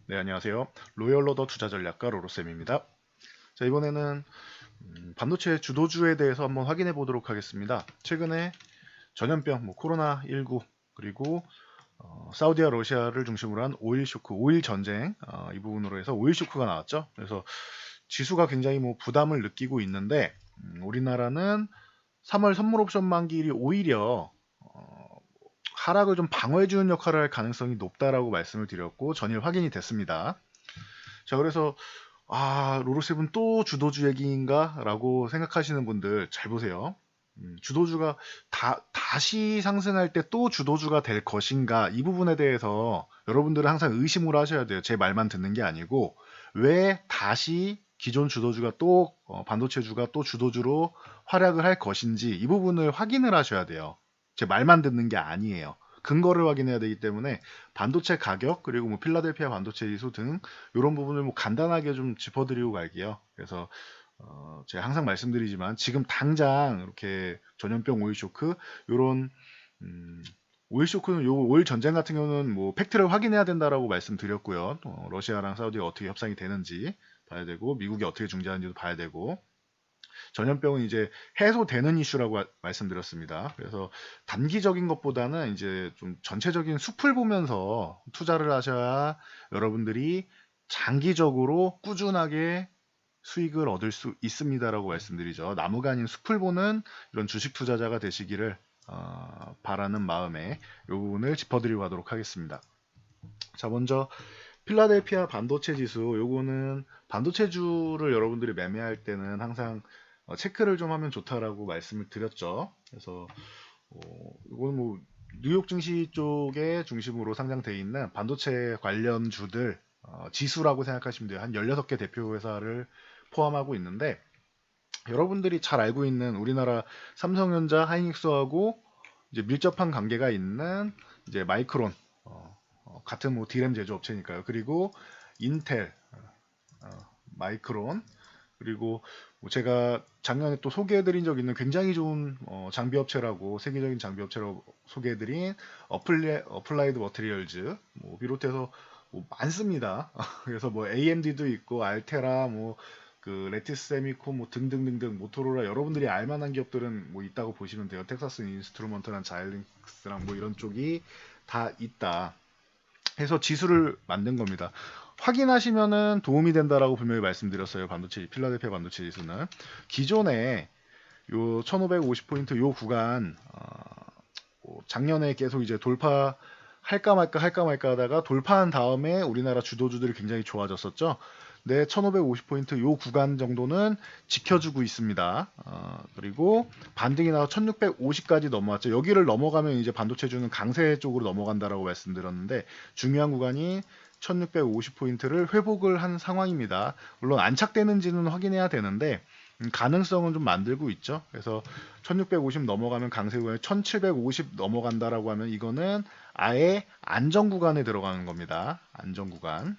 네, 안녕하세요. 로열로더 투자전략가 로로쌤입니다. 자, 이번에는 반도체 주도주에 대해서 한번 확인해 보도록 하겠습니다. 최근에 전염병, 코로나19, 그리고 사우디와 러시아를 중심으로 한 오일 쇼크, 오일 전쟁, 이 부분으로 해서 오일 쇼크가 나왔죠. 그래서 지수가 굉장히 부담을 느끼고 있는데, 우리나라는 3월 선물 옵션 만기일이 오히려 하락을 좀 방어해주는 역할을 할 가능성이 높다라고 말씀을 드렸고, 전일 확인이 됐습니다. 자, 그래서 로로셉은 또 주도주 얘기인가? 라고 생각하시는 분들 잘 보세요. 주도주가 다시 상승할 때 또 주도주가 될 것인가? 이 부분에 대해서 여러분들은 항상 의심을 하셔야 돼요. 제 말만 듣는 게 아니고, 왜 다시 기존 주도주가 또, 반도체주가 또 주도주로 활약을 할 것인지 이 부분을 확인을 하셔야 돼요. 제 말만 듣는 게 아니에요. 근거를 확인해야 되기 때문에 반도체 가격 그리고 필라델피아 반도체 지수 등 이런 부분을 간단하게 좀 짚어드리고 갈게요. 그래서 제가 항상 말씀드리지만 지금 당장 이렇게 전염병 오일 쇼크 요런 오일 쇼크는 요 오일 전쟁 같은 경우는 팩트를 확인해야 된다라고 말씀드렸고요. 러시아랑 사우디가 어떻게 협상이 되는지 봐야 되고 미국이 어떻게 중재하는지도 봐야 되고 전염병은 이제 해소되는 이슈라고 말씀드렸습니다. 그래서 단기적인 것보다는 이제 좀 전체적인 숲을 보면서 투자를 하셔야 여러분들이 장기적으로 꾸준하게 수익을 얻을 수 있습니다라고 말씀드리죠. 나무가 아닌 숲을 보는 이런 주식 투자자가 되시기를 바라는 마음에 이 부분을 짚어드리고 가도록 하겠습니다. 자, 먼저 필라델피아 반도체 지수, 요거는 반도체주를 여러분들이 매매할 때는 항상 체크를 좀 하면 좋다라고 말씀을 드렸죠. 그래서 이거는 뉴욕 증시 쪽에 중심으로 상장되어 있는 반도체 관련주들 지수라고 생각하시면 돼요. 한 16개 대표 회사를 포함하고 있는데 여러분들이 잘 알고 있는 우리나라 삼성전자, 하이닉스하고 이제 밀접한 관계가 있는 이제 마이크론 같은 D램 제조업체니까요. 그리고 인텔, 어, 마이크론, 그리고 제가 작년에 또 소개해드린 적 있는 굉장히 좋은 장비업체라고 세계적인 장비업체로 소개해드린 어플라이드 머티리얼즈 비롯해서 많습니다. 그래서 AMD도 있고 알테라 그 레티스 세미코 등등등등 모토로라 여러분들이 알만한 기업들은 있다고 보시면 돼요. 텍사스 인스트루먼트랑 자일링크스랑 이런 쪽이 다 있다. 해서 지수를 만든 겁니다. 확인하시면은 도움이 된다라고 분명히 말씀드렸어요. 반도체 필라델피아 반도체 지수는 기존에 요 1550포인트 요 구간 작년에 계속 이제 돌파할까 말까 하다가 돌파한 다음에 우리나라 주도주들이 굉장히 좋아졌었죠. 네, 1550포인트 요 구간 정도는 지켜주고 있습니다. 그리고 반등이 나와 1650까지 넘어왔죠. 여기를 넘어가면 이제 반도체주는 강세 쪽으로 넘어간다라고 말씀드렸는데 중요한 구간이 1650포인트를 회복을 한 상황입니다. 물론 안착되는지는 확인해야 되는데 가능성은 좀 만들고 있죠. 그래서 1650 넘어가면 강세 구간에 1750 넘어간다라고 하면 이거는 아예 안정 구간에 들어가는 겁니다. 안정 구간.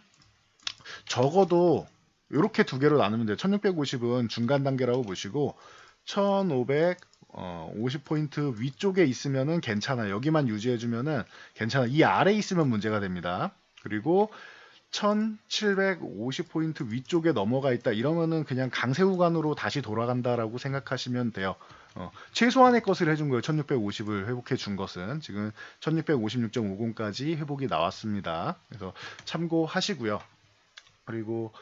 적어도 이렇게 두 개로 나누면 돼요. 1650은 중간 단계라고 보시고 1550포인트 위쪽에 있으면은 괜찮아요. 여기만 유지해주면은 괜찮아. 이 아래에 있으면 문제가 됩니다. 그리고 1750포인트 위쪽에 넘어가 있다 이러면은 그냥 강세 구간으로 다시 돌아간다라고 생각하시면 돼요. 최소한의 것을 해준 거예요. 1650을 회복해 준 것은 지금 1656.50까지 회복이 나왔습니다. 그래서 참고하시고요. 그리고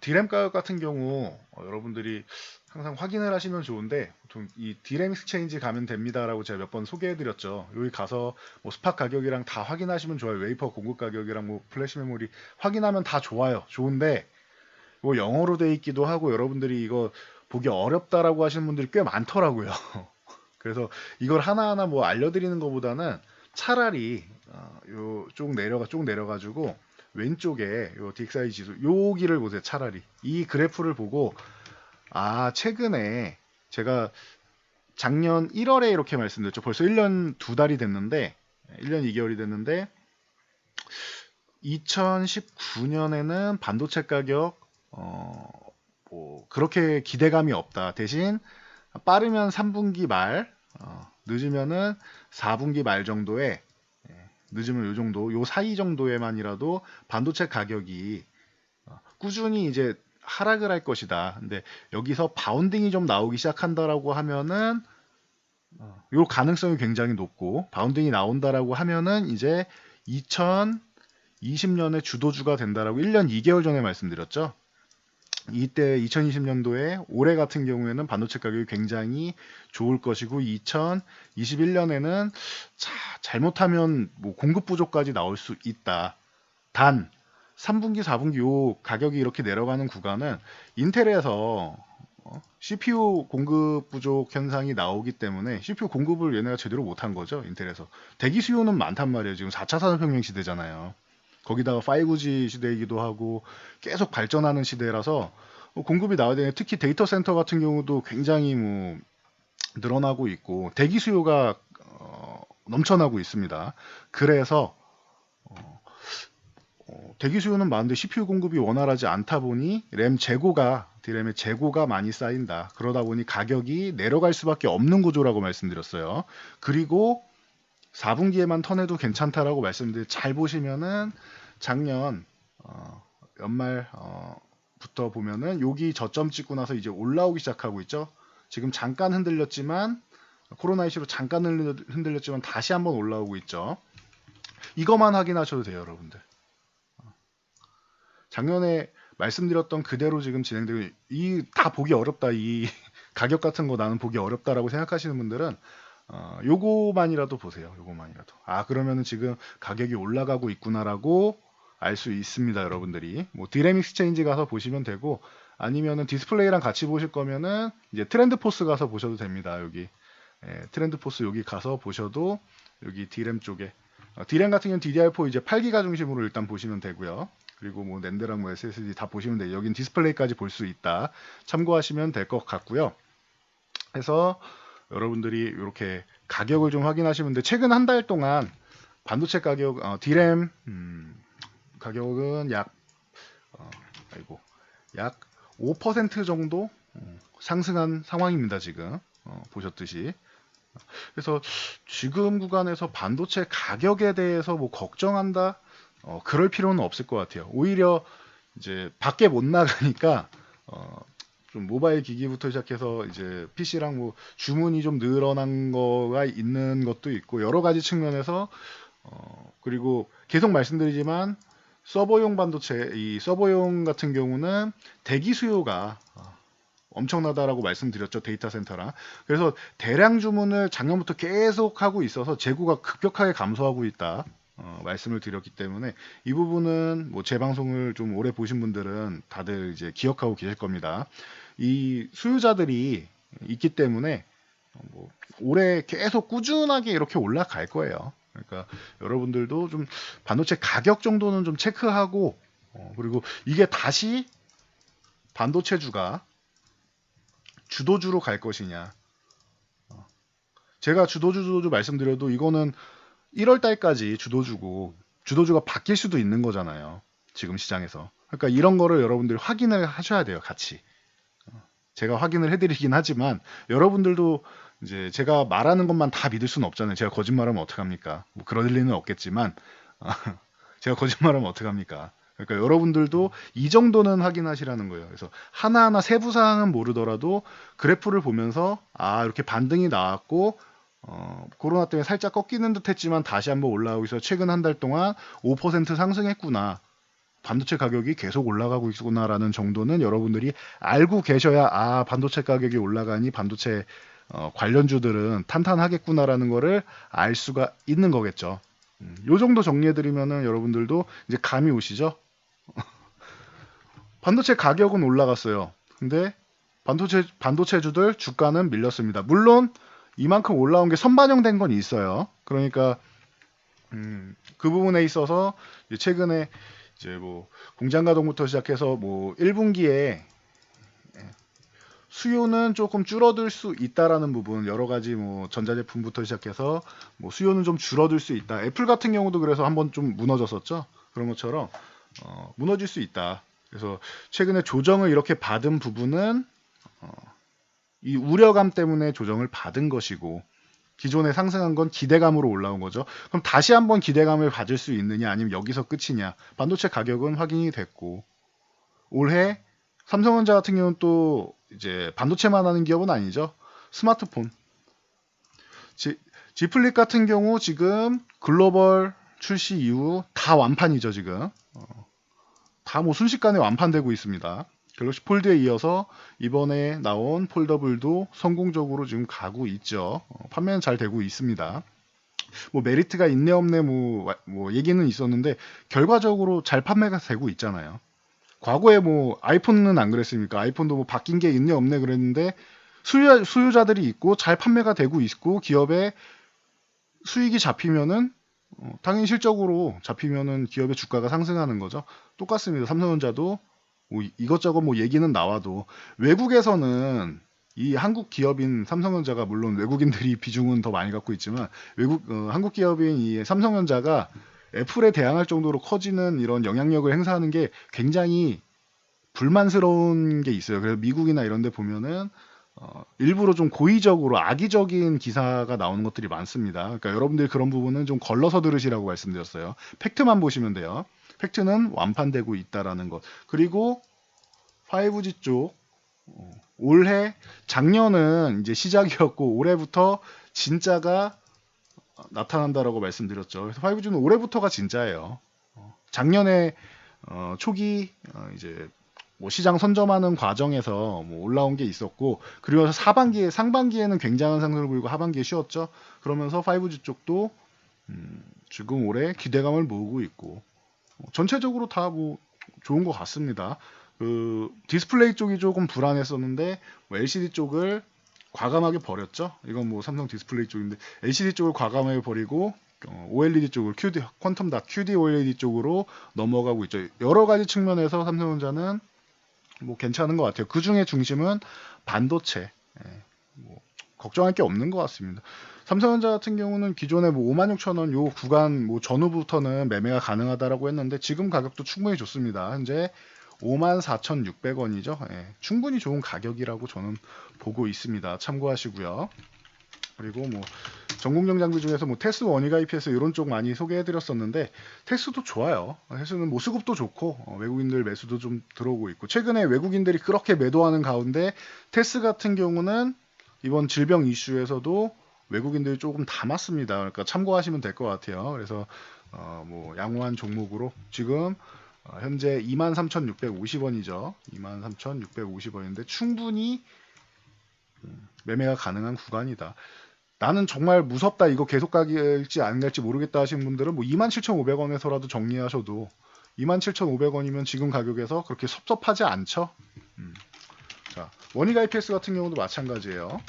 D램 가격 같은 경우 여러분들이 항상 확인을 하시면 좋은데 보통 이 D램 익스체인지 가면 됩니다라고 제가 몇 번 소개해드렸죠. 여기 가서 스팟 가격이랑 다 확인하시면 좋아요. 웨이퍼 공급 가격이랑 플래시 메모리 확인하면 다 좋아요. 좋은데 이거 영어로 돼 있기도 하고 여러분들이 이거 보기 어렵다라고 하시는 분들이 꽤 많더라고요. 그래서 이걸 하나하나 알려드리는 것보다는 차라리 쭉 내려가지고 왼쪽에 요 DXY 지수 여기를 보세요. 차라리 이 그래프를 보고 최근에 제가 작년 1월에 이렇게 말씀드렸죠. 벌써 1년 2달이 됐는데 1년 2개월이 됐는데 2019년에는 반도체 가격 그렇게 기대감이 없다. 대신 빠르면 3분기 말 늦으면은 4분기 말 정도에 늦으면 요 정도, 요 사이 정도에만이라도 반도체 가격이 꾸준히 이제 하락을 할 것이다. 근데 여기서 바운딩이 좀 나오기 시작한다라고 하면은 요 가능성이 굉장히 높고, 바운딩이 나온다라고 하면은 이제 2020년에 주도주가 된다라고 1년 2개월 전에 말씀드렸죠. 이때 2020년도에 올해 같은 경우에는 반도체 가격이 굉장히 좋을 것이고, 2021년에는 잘못하면 뭐 공급 부족까지 나올 수 있다. 단 3분기, 4분기 요 가격이 이렇게 내려가는 구간은 인텔에서 CPU 공급 부족 현상이 나오기 때문에 CPU 공급을 얘네가 제대로 못한 거죠. 인텔에서. 대기 수요는 많단 말이에요. 지금 4차 산업혁명 시대잖아요. 거기다가 5G 시대이기도 하고 계속 발전하는 시대라서 공급이 나와야 되는, 특히 데이터 센터 같은 경우도 굉장히 뭐 늘어나고 있고 대기 수요가 넘쳐나고 있습니다. 그래서 대기 수요는 많은데 CPU 공급이 원활하지 않다 보니 디램의 재고가 많이 쌓인다. 그러다 보니 가격이 내려갈 수밖에 없는 구조라고 말씀드렸어요. 그리고 4분기에만 턴해도 괜찮다라고 말씀드렸는데, 잘 보시면은 작년 연말부터 보면은 여기 저점 찍고 나서 이제 올라오기 시작하고 있죠. 지금 잠깐 흔들렸지만, 코로나 이슈로 잠깐 흔들렸지만 다시 한번 올라오고 있죠. 이것만 확인하셔도 돼요, 여러분들. 작년에 말씀드렸던 그대로 지금 진행되고, 이 다 보기 어렵다, 이 가격 같은 거 나는 보기 어렵다라고 생각하시는 분들은 요거만이라도 보세요. 요거만이라도. 그러면은 지금 가격이 올라가고 있구나라고 알 수 있습니다, 여러분들이. 뭐 디램 익스체인지 가서 보시면 되고, 아니면은 디스플레이랑 같이 보실 거면은 이제 트렌드 포스 가서 보셔도 됩니다. 여기 트렌드 포스 여기 가서 보셔도, 여기 디램 쪽에 디램 같은 경우는 DDR4 이제 8기가 중심으로 일단 보시면 되고요. 그리고 뭐 낸드랑 뭐 SSD 다 보시면 돼요. 여긴 디스플레이까지 볼 수 있다. 참고하시면 될 것 같고요. 그래서 여러분들이 이렇게 가격을 좀 확인하시면 돼. 최근 한 달 동안 반도체 가격, 디램 가격은 약 5% 정도 상승한 상황입니다. 지금 보셨듯이. 그래서 지금 구간에서 반도체 가격에 대해서 뭐 걱정한다, 그럴 필요는 없을 것 같아요. 오히려 이제 밖에 못 나가니까 좀 모바일 기기부터 시작해서 이제 PC랑 뭐 주문이 좀 늘어난 거가 있는 것도 있고, 여러 가지 측면에서 그리고 계속 말씀드리지만 서버용 반도체, 이 서버용 같은 경우는 대기 수요가 엄청나다라고 말씀드렸죠. 데이터 센터랑. 그래서 대량 주문을 작년부터 계속 하고 있어서 재고가 급격하게 감소하고 있다. 말씀을 드렸기 때문에 이 부분은 뭐 제 방송을 좀 오래 보신 분들은 다들 이제 기억하고 계실 겁니다. 이 수요자들이 있기 때문에 뭐 올해 계속 꾸준하게 이렇게 올라갈 거예요. 그러니까 여러분들도 좀 반도체 가격 정도는 좀 체크하고, 그리고 이게 다시 반도체주가 주도주로 갈 것이냐. 제가 주도주 말씀드려도 이거는 1월 달까지 주도주가 바뀔 수도 있는 거잖아요. 지금 시장에서. 그러니까 이런 거를 여러분들이 확인을 하셔야 돼요. 같이. 제가 확인을 해드리긴 하지만 여러분들도 이제 제가 말하는 것만 다 믿을 수는 없잖아요. 제가 거짓말하면 어떡합니까? 뭐 그럴 리는 없겠지만 제가 거짓말하면 어떡합니까? 그러니까 여러분들도 이 정도는 확인하시라는 거예요. 그래서 하나하나 세부 사항은 모르더라도 그래프를 보면서 이렇게 반등이 나왔고 코로나 때문에 살짝 꺾이는 듯 했지만 다시 한번 올라오고 있어. 최근 한 달 동안 5% 상승했구나. 반도체 가격이 계속 올라가고 있구나라는 정도는 여러분들이 알고 계셔야 반도체 가격이 올라가니 반도체 관련주들은 탄탄하겠구나라는 거를 알 수가 있는 거겠죠. 요 정도 정리해드리면은 여러분들도 이제 감이 오시죠? 반도체 가격은 올라갔어요. 근데 반도체주들 주가는 밀렸습니다. 물론 이만큼 올라온 게 선반영된 건 있어요. 그러니까 그 부분에 있어서 최근에 이제 뭐 공장 가동부터 시작해서 뭐 1분기에 수요는 조금 줄어들 수 있다라는 부분, 여러 가지 뭐 전자제품부터 시작해서 뭐 수요는 좀 줄어들 수 있다. 애플 같은 경우도 그래서 한번 좀 무너졌었죠. 그런 것처럼 무너질 수 있다. 그래서 최근에 조정을 이렇게 받은 부분은 이 우려감 때문에 조정을 받은 것이고, 기존에 상승한 건 기대감으로 올라온 거죠. 그럼 다시 한번 기대감을 가질 수 있느냐 아니면 여기서 끝이냐. 반도체 가격은 확인이 됐고 올해 삼성전자 같은 경우는 또 이제 반도체만 하는 기업은 아니죠. 스마트폰. 지플릭 같은 경우 지금 글로벌 출시 이후 다 완판이죠 지금. 다 뭐 순식간에 완판되고 있습니다. 갤럭시 폴드에 이어서 이번에 나온 폴더블도 성공적으로 지금 가고 있죠. 판매는 잘 되고 있습니다. 뭐 메리트가 있네 없네 뭐 얘기는 있었는데 결과적으로 잘 판매가 되고 있잖아요. 과거에 뭐 아이폰은 안 그랬습니까? 아이폰도 뭐 바뀐 게 있네 없네 그랬는데 수요자들이 있고 잘 판매가 되고 있고 기업의 수익이 잡히면은 당연히 실적으로 잡히면은 기업의 주가가 상승하는 거죠. 똑같습니다. 삼성전자도 뭐 이것저것 뭐 얘기는 나와도 외국에서는 이 한국 기업인 삼성전자가 물론 외국인들이 비중은 더 많이 갖고 있지만 한국 기업인 이 삼성전자가 애플에 대항할 정도로 커지는 이런 영향력을 행사하는 게 굉장히 불만스러운 게 있어요. 그래서 미국이나 이런 데 보면은 일부러 좀 고의적으로 악의적인 기사가 나오는 것들이 많습니다. 그러니까 여러분들 그런 부분은 좀 걸러서 들으시라고 말씀드렸어요. 팩트만 보시면 돼요. 팩트는 완판되고 있다라는 것. 그리고 5G 쪽 올해 작년은 이제 시작이었고 올해부터 진짜가 나타난다라고 말씀드렸죠. 그래서 5G는 올해부터가 진짜예요. 작년에 초기 이제 뭐 시장 선점하는 과정에서 뭐 올라온 게 있었고 그리고 상반기에는 굉장한 상승을 보이고 하반기에 쉬었죠. 그러면서 5G 쪽도 지금 올해 기대감을 모으고 있고 전체적으로 다 뭐 좋은 것 같습니다. 그 디스플레이 쪽이 조금 불안했었는데 뭐 LCD 쪽을 과감하게 버렸죠. 이건 뭐 삼성 디스플레이 쪽인데 LCD 쪽을 과감하게 버리고 OLED 쪽을 퀀텀 닷 QD OLED 쪽으로 넘어가고 있죠. 여러 가지 측면에서 삼성전자는 뭐 괜찮은 것 같아요. 그 중에 중심은 반도체. 뭐 걱정할 게 없는 것 같습니다. 삼성전자 같은 경우는 기존에 뭐 56,000원 요 구간 뭐 전후부터는 매매가 가능하다라고 했는데 지금 가격도 충분히 좋습니다. 현재 54,600원이죠. 충분히 좋은 가격이라고 저는 보고 있습니다. 참고하시고요. 그리고 뭐 전공정 장비 중에서 뭐 테스 원이가 IPS 이런 쪽 많이 소개해드렸었는데 테스도 좋아요. 테스는 뭐 수급도 좋고 외국인들 매수도 좀 들어오고 있고 최근에 외국인들이 그렇게 매도하는 가운데 테스 같은 경우는 이번 질병 이슈에서도 외국인들이 조금 담았습니다. 그러니까 참고하시면 될 것 같아요. 그래서 뭐 양호한 종목으로 지금 현재 23,650원이죠. 23,650원인데 충분히 매매가 가능한 구간이다. 나는 정말 무섭다 이거 계속 갈지 안 갈지 모르겠다 하시는 분들은 뭐 27,500원에서라도 정리하셔도 27,500원이면 지금 가격에서 그렇게 섭섭하지 않죠. 자, 원익 IPS 같은 경우도 마찬가지예요.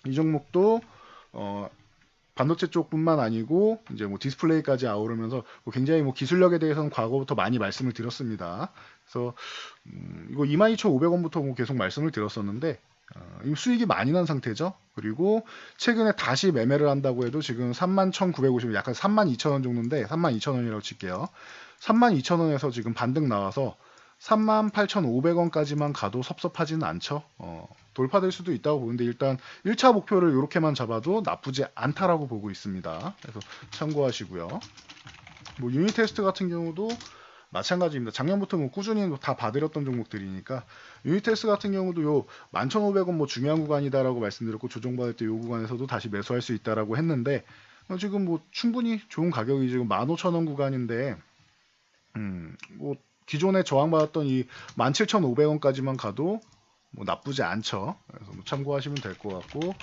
이 종목도 반도체 쪽뿐만 아니고 이제 뭐 디스플레이까지 아우르면서 뭐 굉장히 뭐 기술력에 대해서는 과거부터 많이 말씀을 드렸습니다. 그래서 이거 22,500원부터 뭐 계속 말씀을 드렸었는데 수익이 많이 난 상태죠. 그리고 최근에 다시 매매를 한다고 해도 지금 31,950원 약간 32,000원 정도인데 32,000원이라고 칠게요. 32,000원에서 지금 반등 나와서 38,500원까지만 가도 섭섭하지는 않죠. 돌파될 수도 있다고 보는데 일단 1차 목표를 이렇게만 잡아도 나쁘지 않다라고 보고 있습니다. 그래서 참고하시고요. 뭐 유닛 테스트 같은 경우도 마찬가지입니다. 작년부터 뭐 꾸준히 다 봐드렸던 종목들이니까 유닛 테스트 같은 경우도 요 11,500원 뭐 중요한 구간이다라고 말씀드렸고 조정받을 때 요 구간에서도 다시 매수할 수 있다라고 했는데 지금 뭐 충분히 좋은 가격이 지금 15,000원 구간인데 뭐 기존에 저항받았던 이 17,500원까지만 가도 뭐 나쁘지 않죠. 그래서 뭐 참고하시면 될 것 같고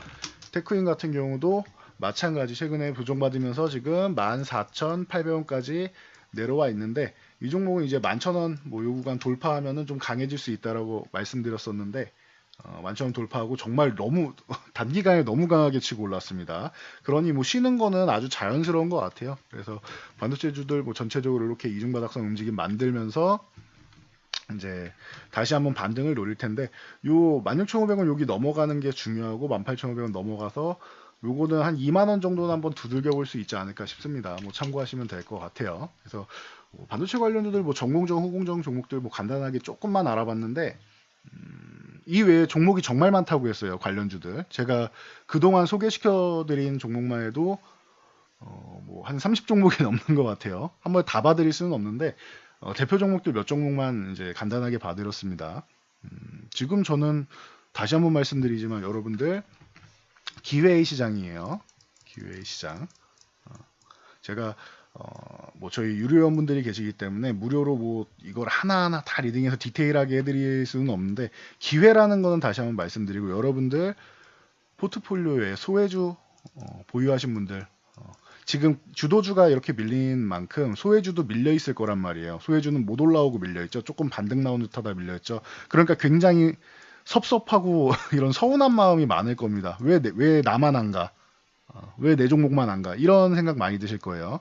테크인 같은 경우도 마찬가지 최근에 조정받으면서 지금 14,800원까지 내려와 있는데 이 종목은 이제 11,000원 뭐 요 구간 돌파하면은 좀 강해질 수 있다라고 말씀드렸었는데 11,000원 돌파하고 정말 너무 단기간에 너무 강하게 치고 올랐습니다. 그러니 뭐 쉬는 거는 아주 자연스러운 것 같아요. 그래서 반도체주들 뭐 전체적으로 이렇게 이중바닥성 움직임 만들면서 이제 다시 한번 반등을 노릴 텐데 요 16,500원 여기 넘어가는 게 중요하고 18,500원 넘어가서 요거는 한 2만 원 정도는 한번 두들겨 볼 수 있지 않을까 싶습니다. 뭐 참고하시면 될 것 같아요. 그래서 뭐 반도체 관련주들 뭐 전공정, 후공정 종목들 뭐 간단하게 조금만 알아봤는데 이 외에 종목이 정말 많다고 했어요. 관련주들. 제가 그동안 소개시켜드린 종목만 해도 뭐 한 30종목이 넘는 것 같아요. 한번 다 봐드릴 수는 없는데 대표 종목들 몇 종목만 이제 간단하게 봐드렸습니다. 지금 저는 다시 한번 말씀드리지만 여러분들 기회의 시장이에요. 기회의 시장. 제가 뭐 저희 유료회원분들이 계시기 때문에 무료로 뭐 이걸 하나하나 다 리딩해서 디테일하게 해드릴 수는 없는데 기회라는 거는 다시 한번 말씀드리고 여러분들 포트폴리오에 소외주 보유하신 분들 지금 주도주가 이렇게 밀린 만큼 소외주도 밀려 있을 거란 말이에요. 소외주는 못 올라오고 밀려 있죠. 조금 반등 나온 듯하다 밀려 있죠. 그러니까 굉장히 섭섭하고 이런 서운한 마음이 많을 겁니다. 왜 나만 안 가? 왜 내 종목만 안 가? 이런 생각 많이 드실 거예요.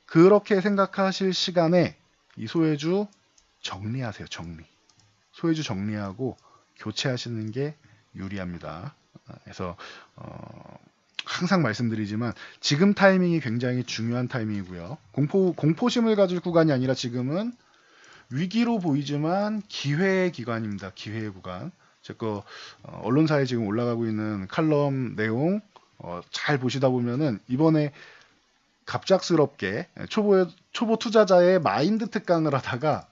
그렇게 생각하실 시간에 이 소외주 정리하세요. 정리. 소외주 정리하고 교체하시는 게 유리합니다. 그래서 항상 말씀드리지만 지금 타이밍이 굉장히 중요한 타이밍이고요. 공포심을 가질 구간이 아니라 지금은 위기로 보이지만 기회의 기간입니다. 기회의 구간. 제거 언론사에 지금 올라가고 있는 칼럼 내용 잘 보시다 보면은 이번에 갑작스럽게 초보 투자자의 마인드 특강을 하다가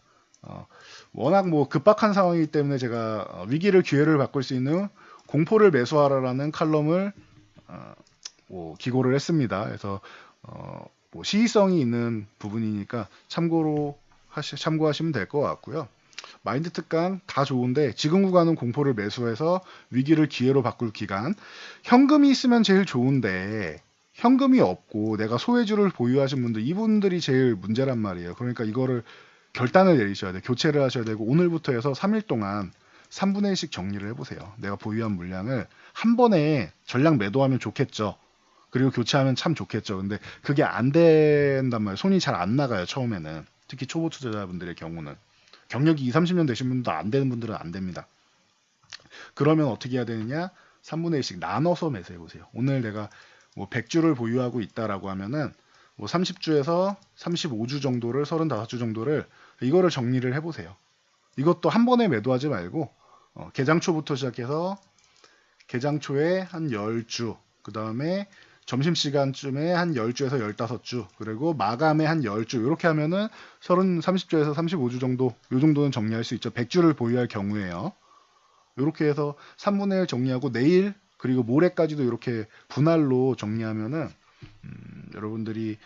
워낙 뭐 급박한 상황이기 때문에 제가 위기를 기회를 바꿀 수 있는 공포를 매수하라라는 칼럼을 뭐 기고를 했습니다. 그래서 뭐 시의성이 있는 부분이니까 참고하시면 될 것 같고요. 마인드 특강 다 좋은데 지금 구간은 공포를 매수해서 위기를 기회로 바꿀 기간. 현금이 있으면 제일 좋은데 현금이 없고 내가 소외주를 보유하신 분들 이분들이 제일 문제란 말이에요. 그러니까 이거를 결단을 내리셔야 돼요. 교체를 하셔야 되고 오늘부터 해서 3일 동안 3분의 1씩 정리를 해보세요. 내가 보유한 물량을 한 번에 전량 매도하면 좋겠죠. 그리고 교체하면 참 좋겠죠. 근데 그게 안 된단 말이에요. 손이 잘 안 나가요. 처음에는. 특히 초보 투자자분들의 경우는. 경력이 2, 30년 되신 분도 안 되는 분들은 안 됩니다. 그러면 어떻게 해야 되느냐? 3분의 1씩 나눠서 매수해 보세요. 오늘 내가 뭐 100주를 보유하고 있다라고 하면은 뭐 30주에서 35주 정도를 35주 정도를 이거를 정리를 해 보세요. 이것도 한 번에 매도하지 말고 개장 초부터 시작해서 개장 초에 한 10주, 그 다음에 점심시간쯤에 한 10주에서 15주, 그리고 마감에 한 10주, 이렇게 하면은 30주에서 35주 정도, 요 정도는 정리할 수 있죠. 100주를 보유할 경우에요. 이렇게 해서 3분의 1 정리하고 내일, 그리고 모레까지도 이렇게 분할로 정리하면은, 여러분들이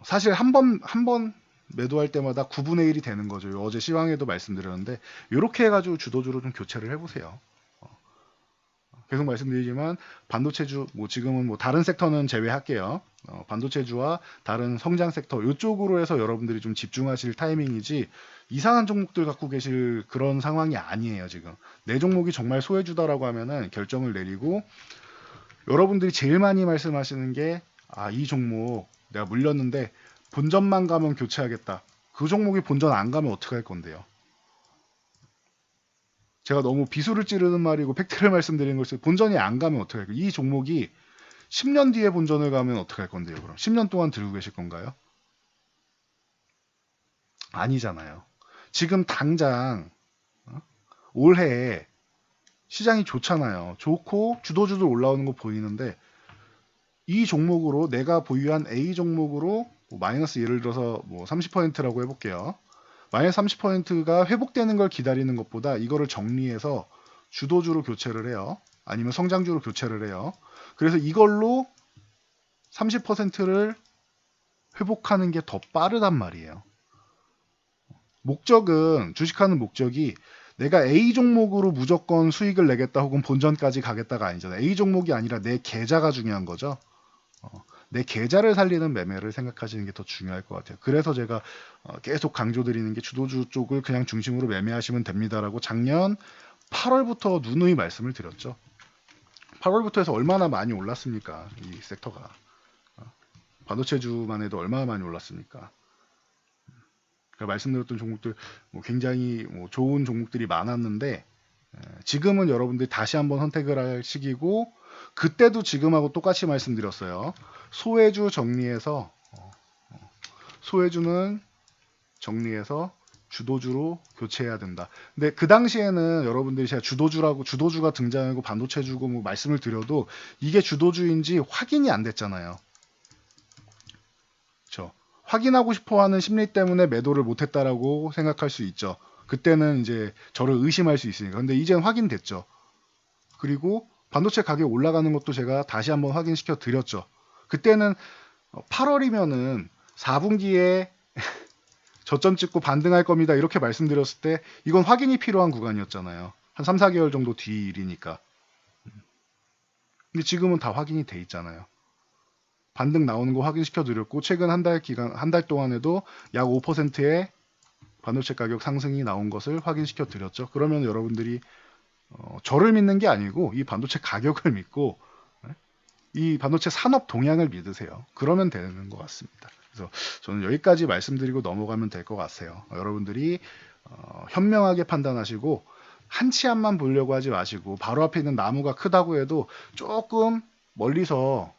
사실 한 번 매도할 때마다 9분의 1이 되는 거죠. 어제 시황에도 말씀드렸는데, 이렇게 해가지고 주도주로 좀 교체를 해보세요. 계속 말씀드리지만 반도체주 뭐 지금은 뭐 다른 섹터는 제외할게요. 반도체주와 다른 성장 섹터 이쪽으로 해서 여러분들이 좀 집중하실 타이밍이지 이상한 종목들 갖고 계실 그런 상황이 아니에요. 지금 내 종목이 정말 소외주다라고 하면은 결정을 내리고 여러분들이 제일 많이 말씀하시는 게 이 종목 내가 물렸는데 본전만 가면 교체하겠다. 그 종목이 본전 안 가면 어떻게 할 건데요? 제가 너무 비수를 찌르는 말이고 팩트를 말씀드리는 것이 본전이 안 가면 어떻게 할까요? 이 종목이 10년 뒤에 본전을 가면 어떻게 할 건데요? 그럼 10년 동안 들고 계실 건가요? 아니잖아요. 지금 당장 올해 시장이 좋잖아요. 좋고 주도주들 올라오는 거 보이는데 이 종목으로 내가 보유한 A 종목으로 뭐 마이너스 예를 들어서 뭐 30%라고 해볼게요. 마이너스 30%가 회복되는 걸 기다리는 것보다 이거를 정리해서 주도주로 교체를 해요. 아니면 성장주로 교체를 해요. 그래서 이걸로 30%를 회복하는 게 더 빠르단 말이에요. 목적은 주식하는 목적이 내가 A 종목으로 무조건 수익을 내겠다 혹은 본전까지 가겠다가 아니잖아요. A 종목이 아니라 내 계좌가 중요한 거죠. 내 계좌를 살리는 매매를 생각하시는 게 더 중요할 것 같아요. 그래서 제가 계속 강조드리는 게 주도주 쪽을 그냥 중심으로 매매하시면 됩니다라고 작년 8월부터 누누이 말씀을 드렸죠. 8월부터 해서 얼마나 많이 올랐습니까? 이 섹터가. 반도체주만 해도 얼마나 많이 올랐습니까? 말씀드렸던 종목들 뭐 굉장히 뭐 좋은 종목들이 많았는데 지금은 여러분들이 다시 한번 선택을 할 시기고 그때도 지금하고 똑같이 말씀드렸어요. 소외주 정리해서 소외주는 정리해서 주도주로 교체해야 된다. 근데 그 당시에는 여러분들이 제가 주도주가 등장하고 반도체주고 뭐 말씀을 드려도 이게 주도주인지 확인이 안 됐잖아요. 그렇죠? 확인하고 싶어하는 심리 때문에 매도를 못했다라고 생각할 수 있죠. 그때는 이제 저를 의심할 수 있으니까. 근데 이제는 확인됐죠. 그리고 반도체 가격 올라가는 것도 제가 다시 한번 확인시켜 드렸죠. 그때는 8월이면은 4분기에 저점 찍고 반등할 겁니다. 이렇게 말씀드렸을 때 이건 확인이 필요한 구간이었잖아요. 한 3, 4개월 정도 뒤 일이니까. 근데 지금은 다 확인이 돼 있잖아요. 반등 나오는 거 확인시켜 드렸고 최근 한 달 동안에도 약 5%의 반도체 가격 상승이 나온 것을 확인시켜 드렸죠. 그러면 여러분들이 저를 믿는 게 아니고 이 반도체 가격을 믿고 이 반도체 산업 동향을 믿으세요. 그러면 되는 것 같습니다. 그래서 저는 여기까지 말씀드리고 넘어가면 될 것 같아요. 여러분들이 현명하게 판단하시고 한 치 앞만 보려고 하지 마시고 바로 앞에 있는 나무가 크다고 해도 조금 멀리서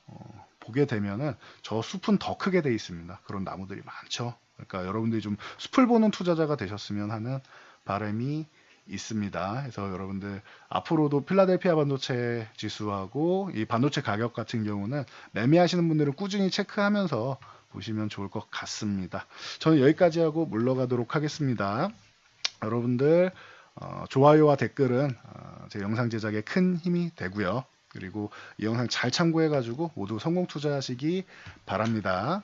보게 되면은 저 숲은 더 크게 돼 있습니다. 그런 나무들이 많죠. 그러니까 여러분들이 좀 숲을 보는 투자자가 되셨으면 하는 바람이 있습니다. 그래서 여러분들 앞으로도 필라델피아 반도체 지수하고 이 반도체 가격 같은 경우는 매매하시는 분들은 꾸준히 체크하면서 보시면 좋을 것 같습니다. 저는 여기까지 하고 물러가도록 하겠습니다. 여러분들 좋아요와 댓글은 제 영상 제작에 큰 힘이 되고요. 그리고 이 영상 잘 참고해가지고 모두 성공 투자하시기 바랍니다.